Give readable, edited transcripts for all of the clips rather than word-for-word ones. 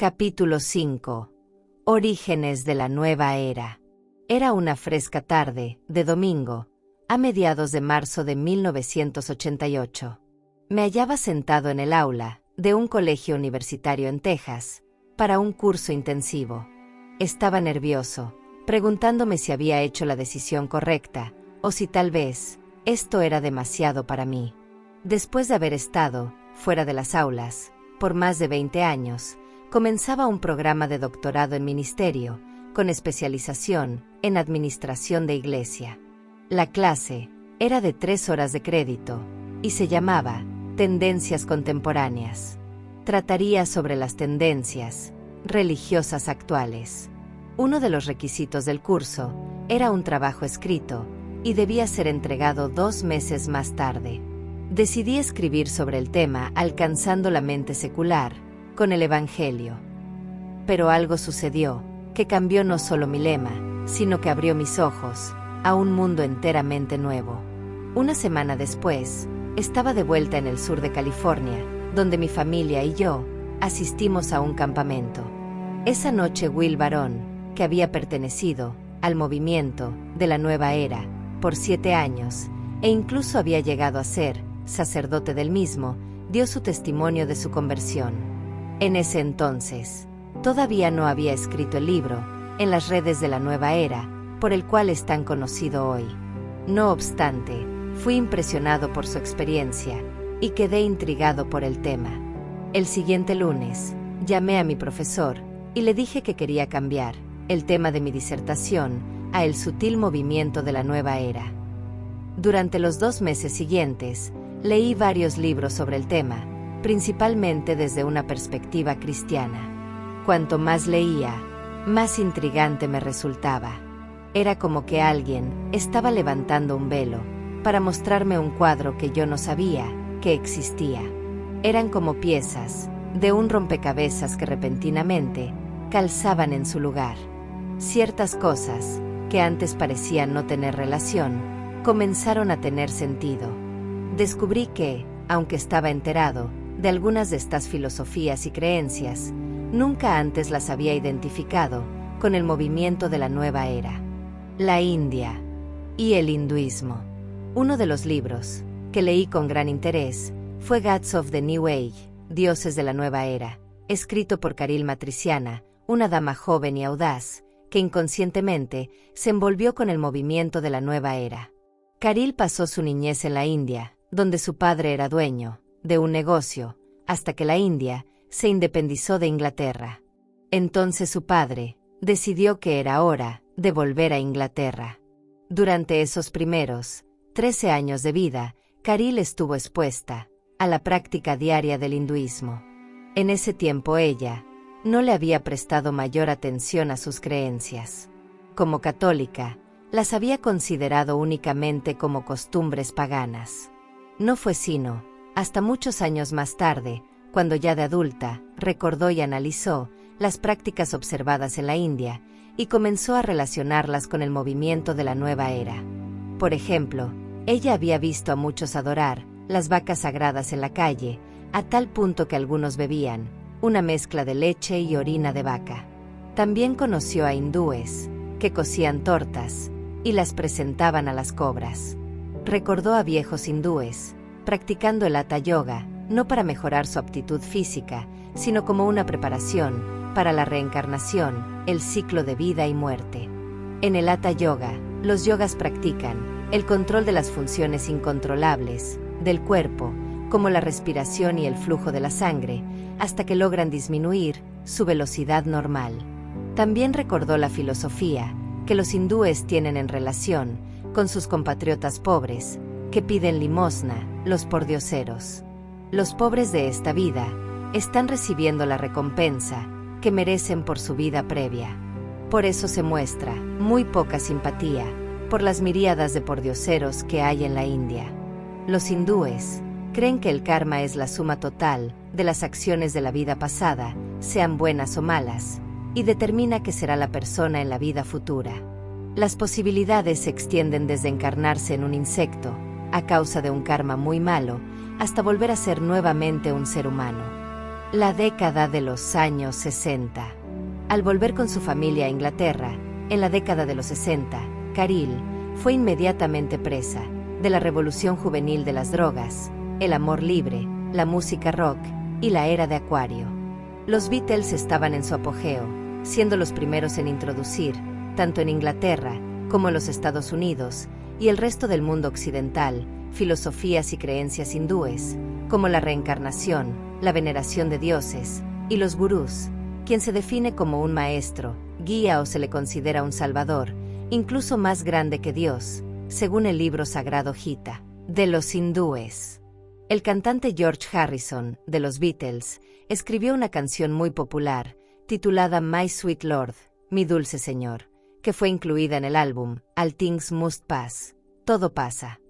Capítulo 5. Orígenes de la nueva era. Era una fresca tarde, de domingo, a mediados de marzo de 1988. Me hallaba sentado en el aula de un colegio universitario en Texas, para un curso intensivo. Estaba nervioso, preguntándome si había hecho la decisión correcta, o si tal vez esto era demasiado para mí. Después de haber estado fuera de las aulas por más de 20 años, comenzaba un programa de doctorado en ministerio, con especialización en administración de iglesia. La clase era de 3 horas de crédito y se llamaba Tendencias Contemporáneas. Trataría sobre las tendencias religiosas actuales. Uno de los requisitos del curso era un trabajo escrito y debía ser entregado 2 meses más tarde. Decidí escribir sobre el tema alcanzando la mente secular con el Evangelio. Pero algo sucedió que cambió no solo mi lema, sino que abrió mis ojos a un mundo enteramente nuevo. Una semana después, estaba de vuelta en el sur de California, donde mi familia y yo asistimos a un campamento. Esa noche Will Barron, que había pertenecido al movimiento de la nueva era por 7 años, e incluso había llegado a ser sacerdote del mismo, dio su testimonio de su conversión. En ese entonces, todavía no había escrito el libro, En las redes de la nueva era, por el cual es tan conocido hoy. No obstante, fui impresionado por su experiencia, y quedé intrigado por el tema. El siguiente lunes, llamé a mi profesor, y le dije que quería cambiar el tema de mi disertación a el sutil movimiento de la nueva era. Durante los 2 meses siguientes, leí varios libros sobre el tema, principalmente desde una perspectiva cristiana. Cuanto más leía, más intrigante me resultaba. Era como que alguien estaba levantando un velo para mostrarme un cuadro que yo no sabía que existía. Eran como piezas de un rompecabezas que repentinamente calzaban en su lugar. Ciertas cosas que antes parecían no tener relación, comenzaron a tener sentido. Descubrí que, aunque estaba enterado de algunas de estas filosofías y creencias, nunca antes las había identificado con el movimiento de la nueva era. La India y el hinduismo. Uno de los libros que leí con gran interés fue Gods of the New Age, Dioses de la Nueva Era, escrito por Caril Matriciana, una dama joven y audaz, que inconscientemente se envolvió con el movimiento de la nueva era. Caril pasó su niñez en la India, donde su padre era dueño de un negocio, hasta que la India se independizó de Inglaterra. Entonces su padre decidió que era hora de volver a Inglaterra. Durante esos primeros 13 años de vida, Caril estuvo expuesta a la práctica diaria del hinduismo. En ese tiempo ella no le había prestado mayor atención a sus creencias. Como católica, las había considerado únicamente como costumbres paganas. No fue sino hasta muchos años más tarde, cuando ya de adulta, recordó y analizó las prácticas observadas en la India y comenzó a relacionarlas con el movimiento de la nueva era. Por ejemplo, ella había visto a muchos adorar las vacas sagradas en la calle, a tal punto que algunos bebían una mezcla de leche y orina de vaca. También conoció a hindúes que cocían tortas y las presentaban a las cobras. Recordó a viejos hindúes practicando el Hatha Yoga, no para mejorar su aptitud física, sino como una preparación para la reencarnación, el ciclo de vida y muerte. En el Hatha Yoga, los yogas practican el control de las funciones incontrolables del cuerpo, como la respiración y el flujo de la sangre, hasta que logran disminuir su velocidad normal. También recordó la filosofía que los hindúes tienen en relación con sus compatriotas pobres, que piden limosna, los pordioseros. Los pobres de esta vida están recibiendo la recompensa que merecen por su vida previa. Por eso se muestra muy poca simpatía por las miríadas de pordioseros que hay en la India. Los hindúes creen que el karma es la suma total de las acciones de la vida pasada, sean buenas o malas, y determina qué será la persona en la vida futura. Las posibilidades se extienden desde encarnarse en un insecto, a causa de un karma muy malo, hasta volver a ser nuevamente un ser humano. La década de los años 60. Al volver con su familia a Inglaterra, en la década de los 60, Caril fue inmediatamente presa de la revolución juvenil de las drogas, el amor libre, la música rock y la era de Acuario. Los Beatles estaban en su apogeo, siendo los primeros en introducir, tanto en Inglaterra como en los Estados Unidos y el resto del mundo occidental, filosofías y creencias hindúes, como la reencarnación, la veneración de dioses y los gurús, quien se define como un maestro, guía o se le considera un salvador, incluso más grande que Dios, según el libro sagrado Gita, de los hindúes. El cantante George Harrison, de los Beatles, escribió una canción muy popular, titulada My Sweet Lord, Mi Dulce Señor, que fue incluida en el álbum All Things Must Pass, Todo pasa.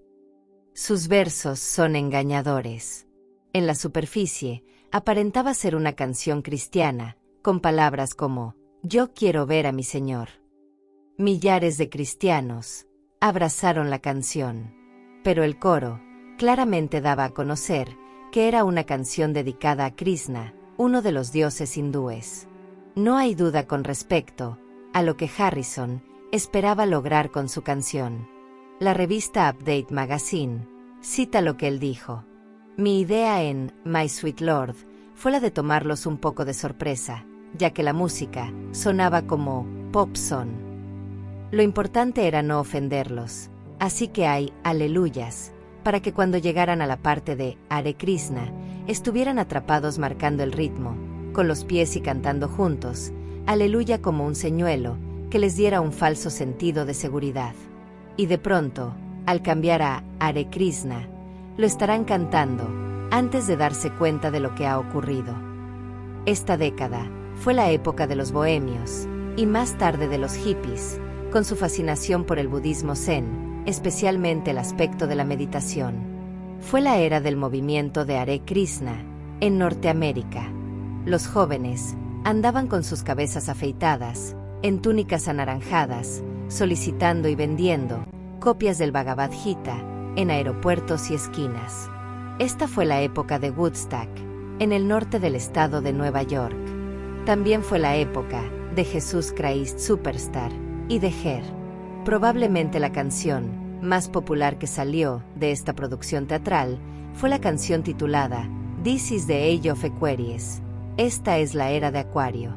Sus versos son engañadores. En la superficie, aparentaba ser una canción cristiana, con palabras como, yo quiero ver a mi Señor. Millares de cristianos abrazaron la canción, pero el coro claramente daba a conocer que era una canción dedicada a Krishna, uno de los dioses hindúes. No hay duda con respecto a lo que Harrison esperaba lograr con su canción. La revista Update Magazine cita lo que él dijo. Mi idea en My Sweet Lord fue la de tomarlos un poco de sorpresa, ya que la música sonaba como pop song. Lo importante era no ofenderlos, así que hay aleluyas, para que cuando llegaran a la parte de Hare Krishna, estuvieran atrapados marcando el ritmo, con los pies y cantando juntos, aleluya como un señuelo, que les diera un falso sentido de seguridad. Y de pronto, al cambiar a Hare Krishna, lo estarán cantando, antes de darse cuenta de lo que ha ocurrido. Esta década fue la época de los bohemios, y más tarde de los hippies, con su fascinación por el budismo zen, especialmente el aspecto de la meditación. Fue la era del movimiento de Hare Krishna, en Norteamérica. Los jóvenes andaban con sus cabezas afeitadas, en túnicas anaranjadas, solicitando y vendiendo copias del Bhagavad Gita en aeropuertos y esquinas. Esta fue la época de Woodstock, en el norte del estado de Nueva York. También fue la época de Jesus Christ Superstar y de Her. Probablemente la canción más popular que salió de esta producción teatral fue la canción titulada This is the Age of Aquarius. Esta es la era de Acuario.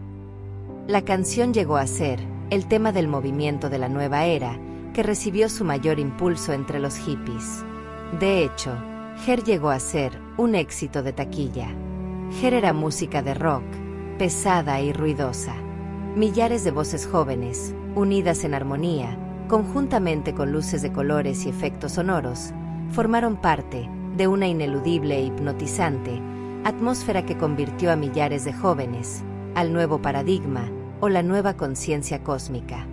La canción llegó a ser el tema del movimiento de la nueva era, que recibió su mayor impulso entre los hippies. De hecho, Her llegó a ser un éxito de taquilla. Her era música de rock, pesada y ruidosa. Millares de voces jóvenes, unidas en armonía, conjuntamente con luces de colores y efectos sonoros, formaron parte de una ineludible e hipnotizante atmósfera que convirtió a millares de jóvenes al nuevo paradigma o la nueva conciencia cósmica.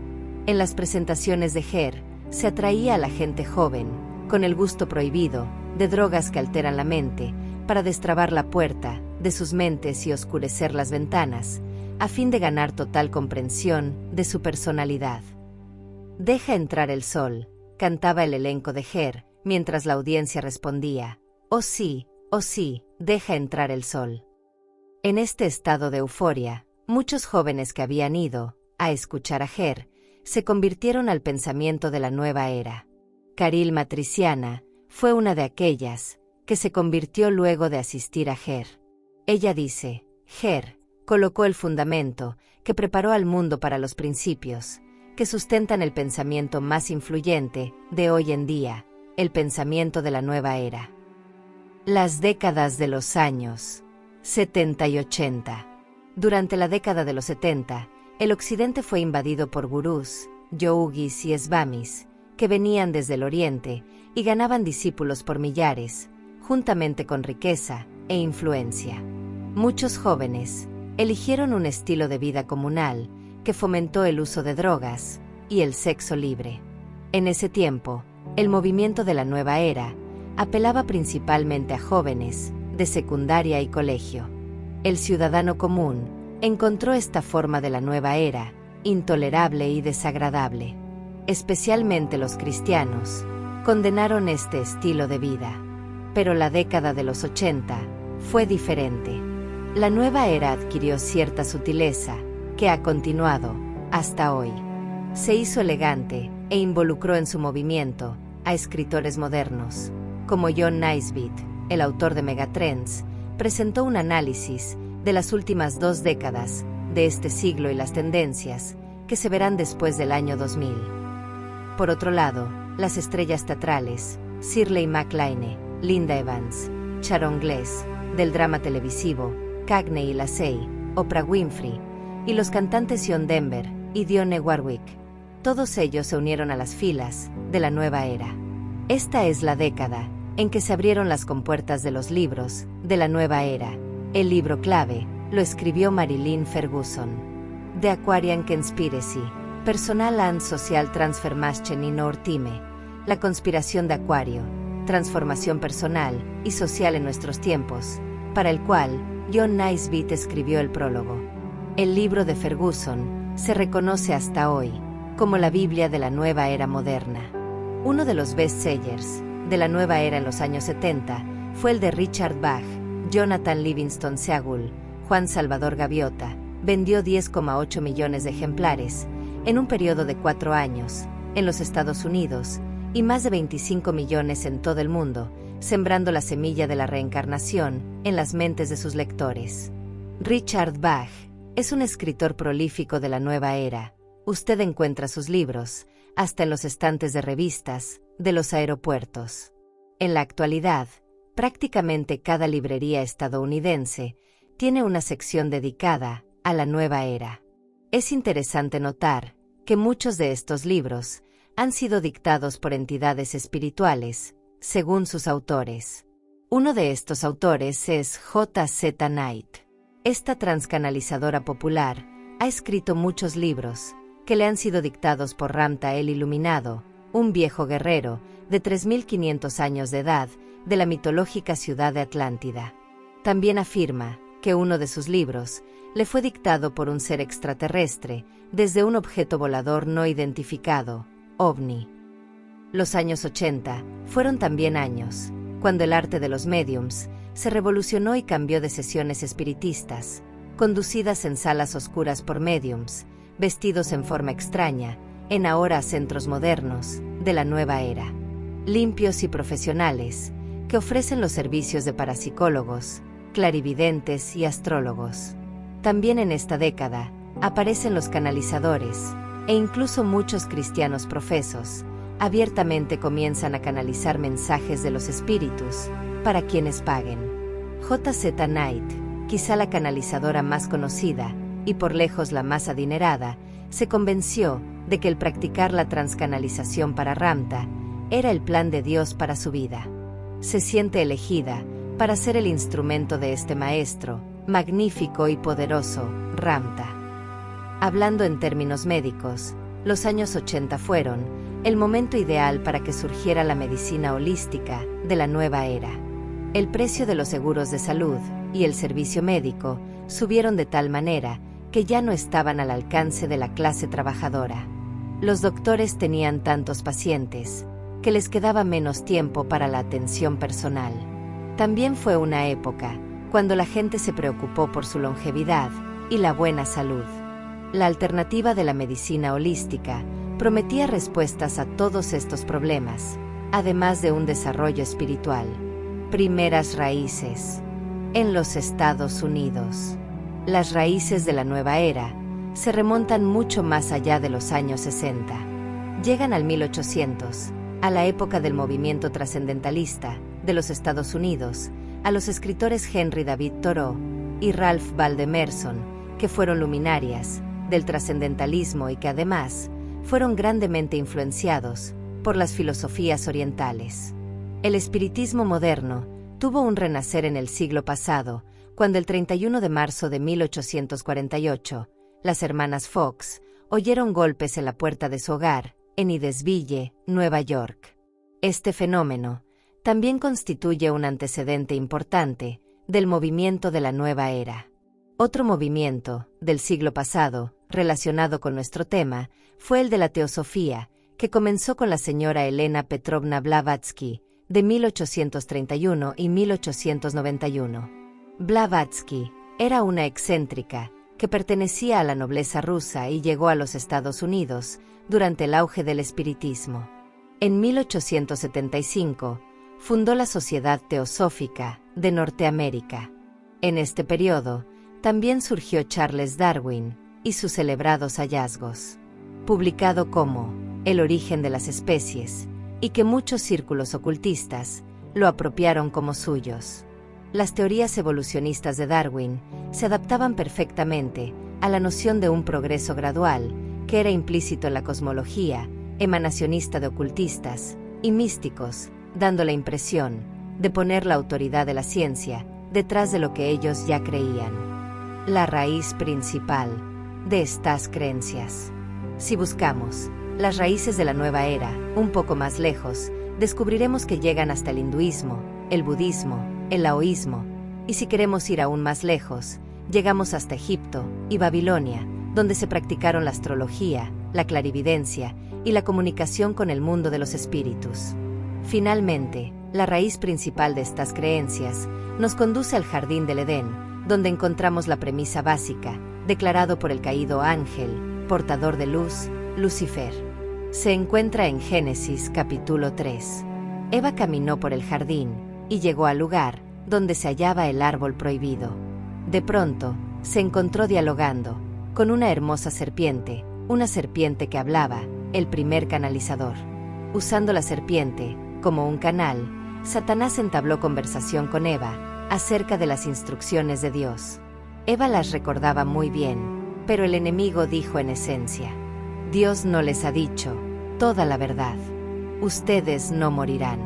En las presentaciones de Her, se atraía a la gente joven, con el gusto prohibido, de drogas que alteran la mente, para destrabar la puerta de sus mentes y oscurecer las ventanas, a fin de ganar total comprensión de su personalidad. Deja entrar el sol, cantaba el elenco de Her, mientras la audiencia respondía, oh sí, deja entrar el sol. En este estado de euforia, muchos jóvenes que habían ido a escuchar a Her, se convirtieron al pensamiento de la nueva era. Caril Matriciana fue una de aquellas que se convirtió luego de asistir a Her. Ella dice, Her colocó el fundamento que preparó al mundo para los principios que sustentan el pensamiento más influyente de hoy en día, el pensamiento de la nueva era. Las décadas de los años 70 y 80. Durante la década de los 70, el occidente fue invadido por gurús, yogis y svamis, que venían desde el oriente y ganaban discípulos por millares, juntamente con riqueza e influencia. Muchos jóvenes eligieron un estilo de vida comunal que fomentó el uso de drogas y el sexo libre. En ese tiempo, el movimiento de la nueva era apelaba principalmente a jóvenes de secundaria y colegio. El ciudadano común encontró esta forma de la nueva era intolerable y desagradable. Especialmente los cristianos condenaron este estilo de vida. Pero la década de los 80 fue diferente. La nueva era adquirió cierta sutileza, que ha continuado hasta hoy. Se hizo elegante e involucró en su movimiento a escritores modernos, como John Naisbitt, el autor de Megatrends, presentó un análisis de las últimas 2 décadas de este siglo y las tendencias que se verán después del año 2000. Por otro lado, las estrellas teatrales, Shirley MacLaine, Linda Evans, Sharon Gless, del drama televisivo, Cagney y Lacey, Oprah Winfrey, y los cantantes John Denver y Dionne Warwick, todos ellos se unieron a las filas de la nueva era. Esta es la década en que se abrieron las compuertas de los libros de la nueva era. El libro clave lo escribió Marilyn Ferguson. The Aquarian Conspiracy, Personal and Social Transformation in Our Time, la conspiración de Acuario, transformación personal y social en nuestros tiempos, para el cual John Naisbitt escribió el prólogo. El libro de Ferguson se reconoce hasta hoy como la Biblia de la nueva era moderna. Uno de los bestsellers de la nueva era en los años 70 fue el de Richard Bach, Jonathan Livingston Seagull, Juan Salvador Gaviota. Vendió 10,8 millones de ejemplares en un periodo de 4 años en los Estados Unidos y más de 25 millones en todo el mundo, sembrando la semilla de la reencarnación en las mentes de sus lectores. Richard Bach es un escritor prolífico de la nueva era. Usted encuentra sus libros hasta en los estantes de revistas de los aeropuertos. En la actualidad, prácticamente cada librería estadounidense tiene una sección dedicada a la nueva era. Es interesante notar que muchos de estos libros han sido dictados por entidades espirituales, según sus autores. Uno de estos autores es J.Z. Knight. Esta transcanalizadora popular ha escrito muchos libros que le han sido dictados por Ramta el Iluminado, un viejo guerrero de 3.500 años de edad de la mitológica ciudad de Atlántida. También afirma que uno de sus libros le fue dictado por un ser extraterrestre desde un objeto volador no identificado, OVNI. Los años 80 fueron también años cuando el arte de los médiums se revolucionó y cambió de sesiones espiritistas, conducidas en salas oscuras por médiums, vestidos en forma extraña, en ahora a centros modernos de la nueva era, limpios y profesionales, que ofrecen los servicios de parapsicólogos, clarividentes y astrólogos. También en esta década aparecen los canalizadores, e incluso muchos cristianos profesos abiertamente comienzan a canalizar mensajes de los espíritus para quienes paguen. J.Z. Knight, quizá la canalizadora más conocida y por lejos la más adinerada, se convenció de que el practicar la transcanalización para Ramta era el plan de Dios para su vida. Se siente elegida para ser el instrumento de este maestro, magnífico y poderoso, Ramta. Hablando en términos médicos, los años 80 fueron el momento ideal para que surgiera la medicina holística de la nueva era. El precio de los seguros de salud y el servicio médico subieron de tal manera que ya no estaban al alcance de la clase trabajadora. Los doctores tenían tantos pacientes que les quedaba menos tiempo para la atención personal. También fue una época cuando la gente se preocupó por su longevidad y la buena salud. La alternativa de la medicina holística prometía respuestas a todos estos problemas, además de un desarrollo espiritual. Primeras raíces. En los Estados Unidos. Las raíces de la nueva era se remontan mucho más allá de los años 60. Llegan al 1800, a la época del movimiento trascendentalista de los Estados Unidos, a los escritores Henry David Thoreau y Ralph Waldo Emerson, que fueron luminarias del trascendentalismo y que además fueron grandemente influenciados por las filosofías orientales. El espiritismo moderno tuvo un renacer en el siglo pasado, cuando el 31 de marzo de 1848, las hermanas Fox oyeron golpes en la puerta de su hogar, en Hydesville, Nueva York. Este fenómeno también constituye un antecedente importante del movimiento de la nueva era. Otro movimiento del siglo pasado, relacionado con nuestro tema, fue el de la teosofía, que comenzó con la señora Elena Petrovna Blavatsky, de 1831 y 1891. Blavatsky Era una excéntrica, que pertenecía a la nobleza rusa y llegó a los Estados Unidos durante el auge del espiritismo. En 1875, fundó la Sociedad Teosófica de Norteamérica. En este periodo, también surgió Charles Darwin y sus celebrados hallazgos, publicado como El origen de las especies, y que muchos círculos ocultistas lo apropiaron como suyos. Las teorías evolucionistas de Darwin se adaptaban perfectamente a la noción de un progreso gradual que era implícito en la cosmología emanacionista de ocultistas y místicos, dando la impresión de poner la autoridad de la ciencia detrás de lo que ellos ya creían. La raíz principal de estas creencias. Si buscamos las raíces de la nueva era un poco más lejos, descubriremos que llegan hasta el hinduismo, el budismo, el laoísmo, y si queremos ir aún más lejos, llegamos hasta Egipto y Babilonia, donde se practicaron la astrología, la clarividencia y la comunicación con el mundo de los espíritus. Finalmente, la raíz principal de estas creencias nos conduce al jardín del Edén, donde encontramos la premisa básica, declarado por el caído ángel, portador de luz, Lucifer. Se encuentra en Génesis capítulo 3. Eva caminó por el jardín y llegó al lugar donde se hallaba el árbol prohibido. De pronto, se encontró dialogando con una hermosa serpiente, una serpiente que hablaba, el primer canalizador. Usando la serpiente como un canal, Satanás entabló conversación con Eva acerca de las instrucciones de Dios. Eva las recordaba muy bien, pero el enemigo dijo en esencia: Dios no les ha dicho toda la verdad. Ustedes no morirán.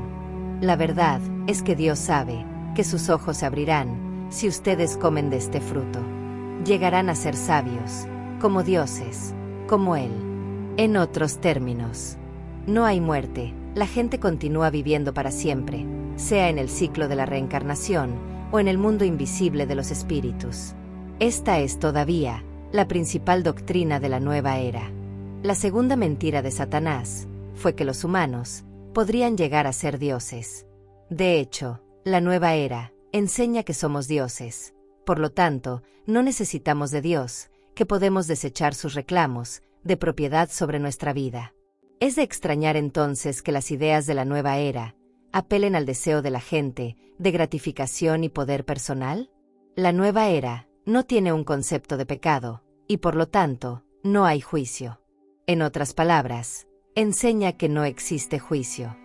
La verdad es que Dios sabe que sus ojos se abrirán si ustedes comen de este fruto. Llegarán a ser sabios, como dioses, como Él. En otros términos, no hay muerte, la gente continúa viviendo para siempre, sea en el ciclo de la reencarnación o en el mundo invisible de los espíritus. Esta es todavía la principal doctrina de la nueva era. La segunda mentira de Satanás fue que los humanos podrían llegar a ser dioses. De hecho, la nueva era enseña que somos dioses. Por lo tanto, no necesitamos de Dios, que podemos desechar sus reclamos de propiedad sobre nuestra vida. Es de extrañar entonces que las ideas de la nueva era apelen al deseo de la gente de gratificación y poder personal. La nueva era no tiene un concepto de pecado, y por lo tanto, no hay juicio. En otras palabras, enseña que no existe juicio.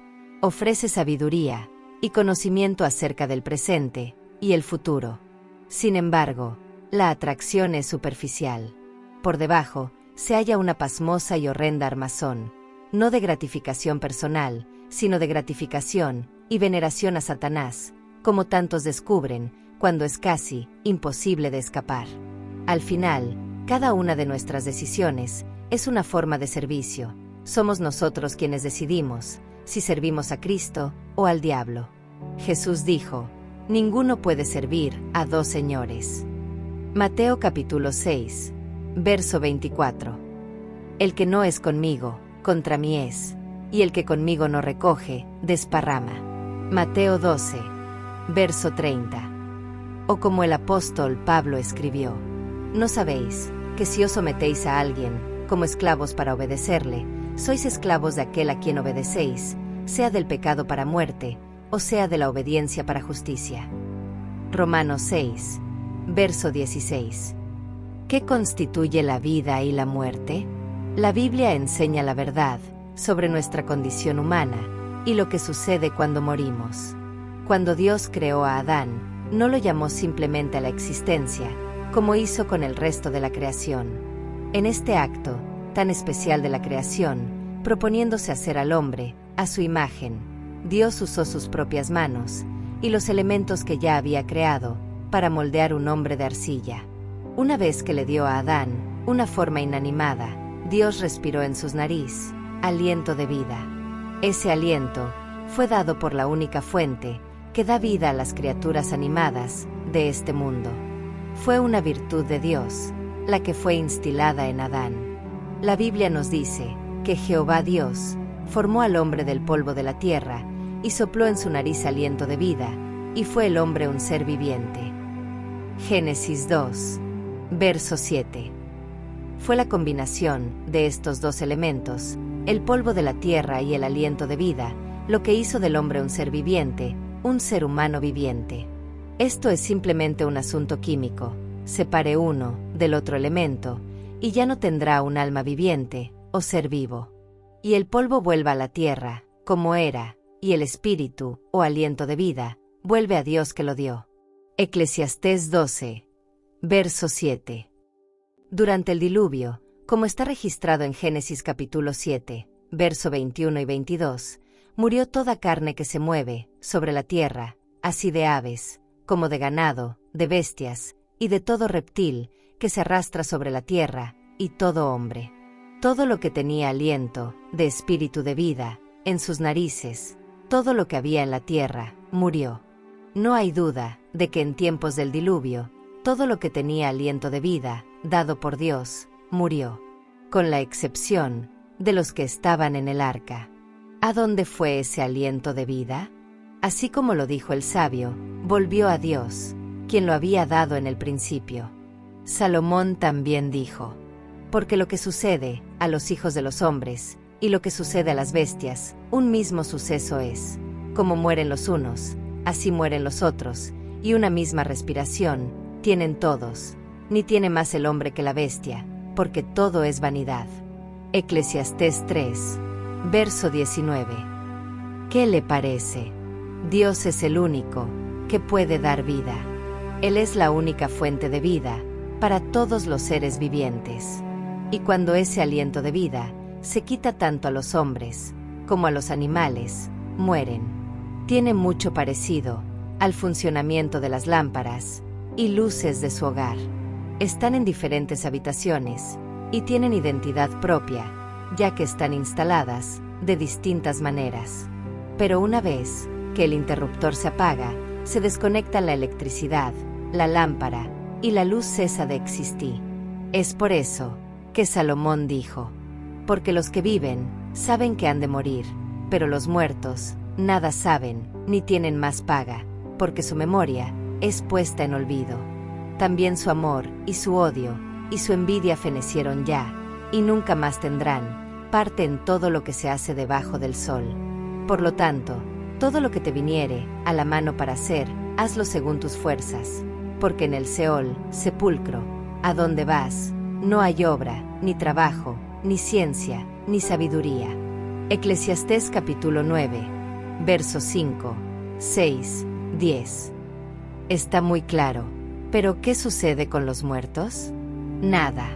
Ofrece sabiduría y conocimiento acerca del presente y el futuro. Sin embargo, la atracción es superficial. Por debajo, se halla una pasmosa y horrenda armazón, no de gratificación personal, sino de gratificación y veneración a Satanás, como tantos descubren, cuando es casi imposible de escapar. Al final, cada una de nuestras decisiones es una forma de servicio. Somos nosotros quienes decidimos si servimos a Cristo o al diablo. Jesús dijo: ninguno puede servir a dos señores. Mateo capítulo 6, verso 24. El que no es conmigo, contra mí es, y el que conmigo no recoge, desparrama. Mateo 12, verso 30. O como el apóstol Pablo escribió: ¿no sabéis que si os sometéis a alguien como esclavos para obedecerle, sois esclavos de aquel a quien obedecéis, sea del pecado para muerte, o sea de la obediencia para justicia? Romanos 6, verso 16. ¿Qué constituye la vida y la muerte? La Biblia enseña la verdad sobre nuestra condición humana y lo que sucede cuando morimos. Cuando Dios creó a Adán, no lo llamó simplemente a la existencia, como hizo con el resto de la creación. En este acto tan especial de la creación, proponiéndose hacer al hombre a su imagen, Dios usó sus propias manos y los elementos que ya había creado para moldear un hombre de arcilla. Una vez que le dio a Adán una forma inanimada, Dios respiró en sus nariz aliento de vida. Ese aliento fue dado por la única fuente que da vida a las criaturas animadas de este mundo. Fue una virtud de Dios, la que fue instilada en Adán. La Biblia nos dice que Jehová Dios formó al hombre del polvo de la tierra y sopló en su nariz aliento de vida, y fue el hombre un ser viviente. Génesis 2, verso 7. Fue la combinación de estos dos elementos, el polvo de la tierra y el aliento de vida, lo que hizo del hombre un ser viviente, un ser humano viviente. Esto es simplemente un asunto químico. Separe uno del otro elemento, y ya no tendrá un alma viviente, o ser vivo. Y el polvo vuelva a la tierra, como era, y el espíritu, o aliento de vida, vuelve a Dios que lo dio. Eclesiastés 12, verso 7. Durante el diluvio, como está registrado en Génesis capítulo 7, verso 21 y 22, murió toda carne que se mueve sobre la tierra, así de aves, como de ganado, de bestias, y de todo reptil que se arrastra sobre la tierra, y todo hombre. Todo lo que tenía aliento, de espíritu de vida, en sus narices, todo lo que había en la tierra, murió. No hay duda de que en tiempos del diluvio, todo lo que tenía aliento de vida, dado por Dios, murió, con la excepción de los que estaban en el arca. ¿A dónde fue ese aliento de vida? Así como lo dijo el sabio, volvió a Dios, quien lo había dado en el principio. Salomón también dijo: porque lo que sucede a los hijos de los hombres, y lo que sucede a las bestias, un mismo suceso es. Como mueren los unos, así mueren los otros, y una misma respiración tienen todos, ni tiene más el hombre que la bestia, porque todo es vanidad. Eclesiastés 3, verso 19. ¿Qué le parece? Dios es el único que puede dar vida. Él es la única fuente de vida para todos los seres vivientes. Y cuando ese aliento de vida se quita tanto a los hombres como a los animales, mueren. Tiene mucho parecido al funcionamiento de las lámparas y luces de su hogar. Están en diferentes habitaciones y tienen identidad propia, ya que están instaladas de distintas maneras. Pero una vez que el interruptor se apaga, se desconecta la electricidad, la lámpara, y la luz cesa de existir. Es por eso que Salomón dijo: porque los que viven saben que han de morir, pero los muertos nada saben, ni tienen más paga, porque su memoria es puesta en olvido. También su amor, y su odio, y su envidia fenecieron ya, y nunca más tendrán parte en todo lo que se hace debajo del sol. Por lo tanto, todo lo que te viniere a la mano para hacer, hazlo según tus fuerzas, porque en el Seol, sepulcro, a donde vas, no hay obra, ni trabajo, ni ciencia, ni sabiduría. Eclesiastés capítulo 9, versos 5, 6, 10. Está muy claro, pero ¿qué sucede con los muertos? Nada.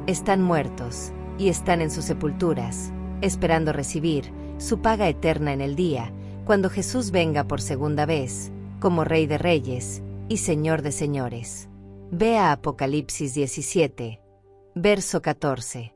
Están muertos, y están en sus sepulturas, esperando recibir su paga eterna en el día, cuando Jesús venga por segunda vez, como Rey de Reyes y Señor de Señores. Ve a Apocalipsis 17, verso 14.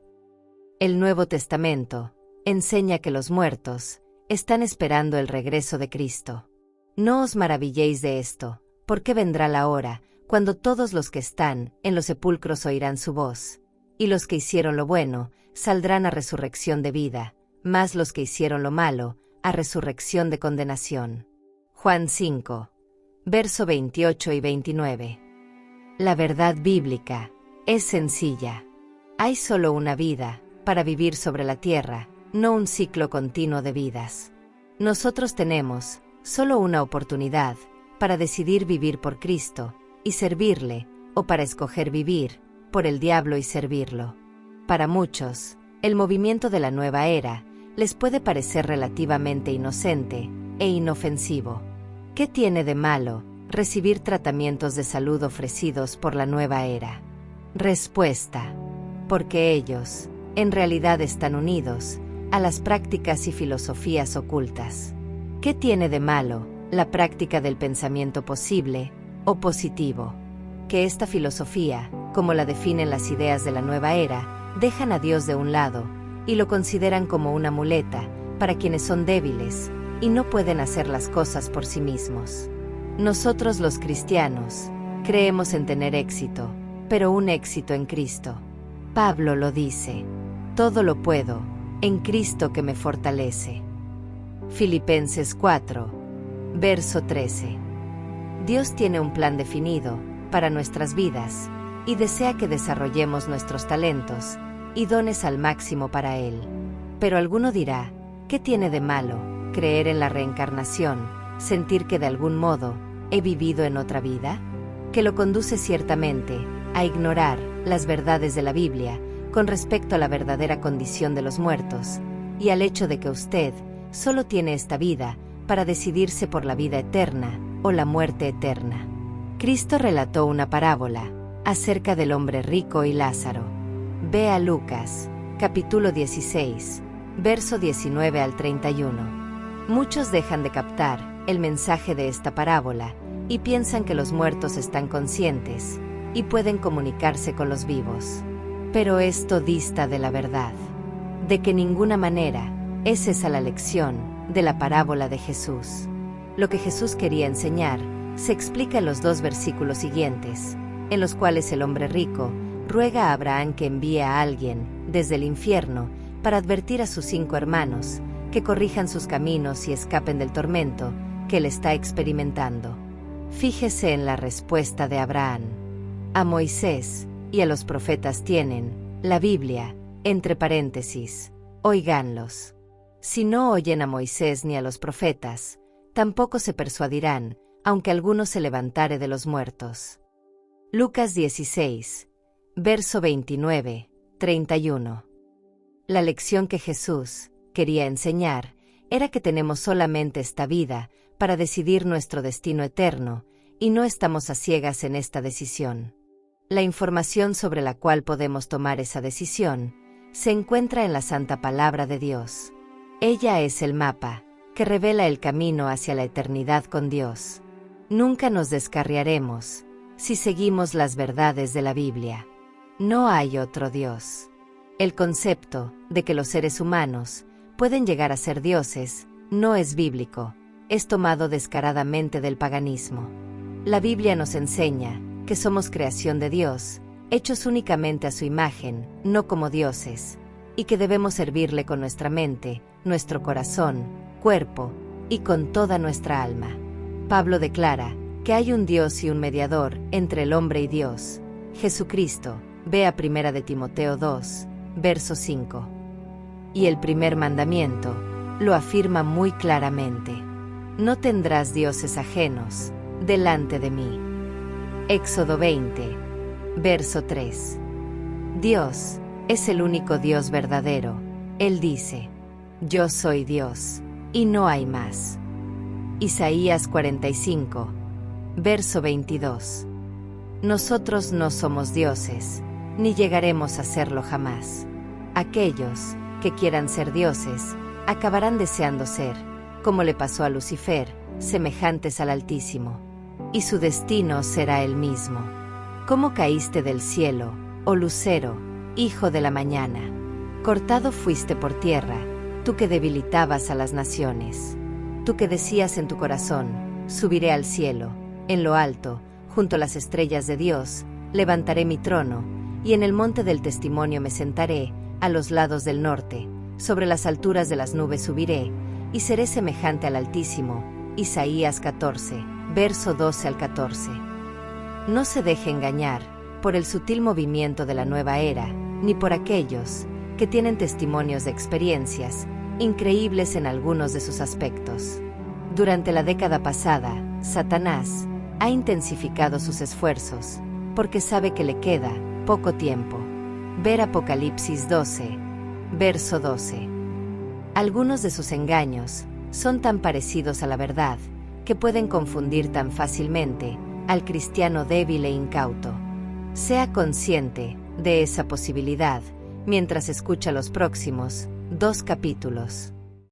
El Nuevo Testamento enseña que los muertos están esperando el regreso de Cristo. No os maravilléis de esto, porque vendrá la hora cuando todos los que están en los sepulcros oirán su voz, y los que hicieron lo bueno saldrán a resurrección de vida, mas los que hicieron lo malo a resurrección de condenación. Juan 5, verso 28 y 29. La verdad bíblica es sencilla. Hay solo una vida para vivir sobre la tierra, no un ciclo continuo de vidas. Nosotros tenemos solo una oportunidad para decidir vivir por Cristo y servirle, o para escoger vivir por el diablo y servirlo. Para muchos, el movimiento de la nueva era les puede parecer relativamente inocente e inofensivo. ¿Qué tiene de malo recibir tratamientos de salud ofrecidos por la nueva era? Respuesta: porque ellos, en realidad, están unidos a las prácticas y filosofías ocultas. ¿Qué tiene de malo la práctica del pensamiento posible o positivo? Que esta filosofía, como la definen las ideas de la nueva era, dejan a Dios de un lado y lo consideran como una muleta para quienes son débiles y no pueden hacer las cosas por sí mismos. Nosotros los cristianos creemos en tener éxito, pero un éxito en Cristo. Pablo lo dice: todo lo puedo en Cristo que me fortalece. Filipenses 4, verso 13. Dios tiene un plan definido para nuestras vidas, y desea que desarrollemos nuestros talentos y dones al máximo para Él. Pero alguno dirá, ¿qué tiene de malo creer en la reencarnación, sentir que de algún modo he vivido en otra vida? Que lo conduce ciertamente a ignorar las verdades de la Biblia con respecto a la verdadera condición de los muertos, y al hecho de que usted solo tiene esta vida para decidirse por la vida eterna o la muerte eterna. Cristo relató una parábola acerca del hombre rico y Lázaro. Ve a Lucas, capítulo 16, verso 19 al 31. Muchos dejan de captar el mensaje de esta parábola y piensan que los muertos están conscientes y pueden comunicarse con los vivos. Pero esto dista de la verdad. De que ninguna manera es esa la lección de la parábola de Jesús. Lo que Jesús quería enseñar se explica en los 2 versículos siguientes, en los cuales el hombre rico ruega a Abraham que envíe a alguien desde el infierno para advertir a sus 5 hermanos que corrijan sus caminos y escapen del tormento que él está experimentando. Fíjese en la respuesta de Abraham. A Moisés y a los profetas tienen la Biblia, entre paréntesis, óiganlos. Si no oyen a Moisés ni a los profetas, tampoco se persuadirán, aunque alguno se levantare de los muertos. Lucas 16, verso 29, 31. La lección que Jesús quería enseñar era que tenemos solamente esta vida para decidir nuestro destino eterno, y no estamos a ciegas en esta decisión. La información sobre la cual podemos tomar esa decisión se encuentra en la Santa Palabra de Dios. Ella es el mapa que revela el camino hacia la eternidad con Dios. Nunca nos descarriaremos si seguimos las verdades de la Biblia. No hay otro Dios. El concepto de que los seres humanos pueden llegar a ser dioses no es bíblico, es tomado descaradamente del paganismo. La Biblia nos enseña que somos creación de Dios, hechos únicamente a su imagen, no como dioses, y que debemos servirle con nuestra mente, nuestro corazón, cuerpo y con toda nuestra alma. Pablo declara que hay un Dios y un mediador entre el hombre y Dios, Jesucristo. Ve a 1 de Timoteo 2, verso 5. Y el primer mandamiento lo afirma muy claramente: no tendrás dioses ajenos delante de mí. Éxodo 20, verso 3. Dios es el único Dios verdadero. Él dice: yo soy Dios, y no hay más. Isaías 45, verso 22. Nosotros no somos dioses, ni llegaremos a serlo jamás. Aquellos que quieran ser dioses, acabarán deseando ser, como le pasó a Lucifer, semejantes al Altísimo. Y su destino será el mismo. ¿Cómo caíste del cielo, oh lucero, hijo de la mañana? Cortado fuiste por tierra, tú que debilitabas a las naciones. Tú que decías en tu corazón: subiré al cielo, en lo alto, junto a las estrellas de Dios, levantaré mi trono, y en el monte del testimonio me sentaré, a los lados del norte, sobre las alturas de las nubes subiré, y seré semejante al Altísimo. Isaías 14, verso 12 al 14. No se deje engañar por el sutil movimiento de la nueva era, ni por aquellos que tienen testimonios de experiencias increíbles en algunos de sus aspectos. Durante la década pasada, Satanás ha intensificado sus esfuerzos, porque sabe que le queda poco tiempo. Ver Apocalipsis 12, verso 12. Algunos de sus engaños son tan parecidos a la verdad que pueden confundir tan fácilmente al cristiano débil e incauto. Sea consciente de esa posibilidad mientras escucha los próximos 2 capítulos.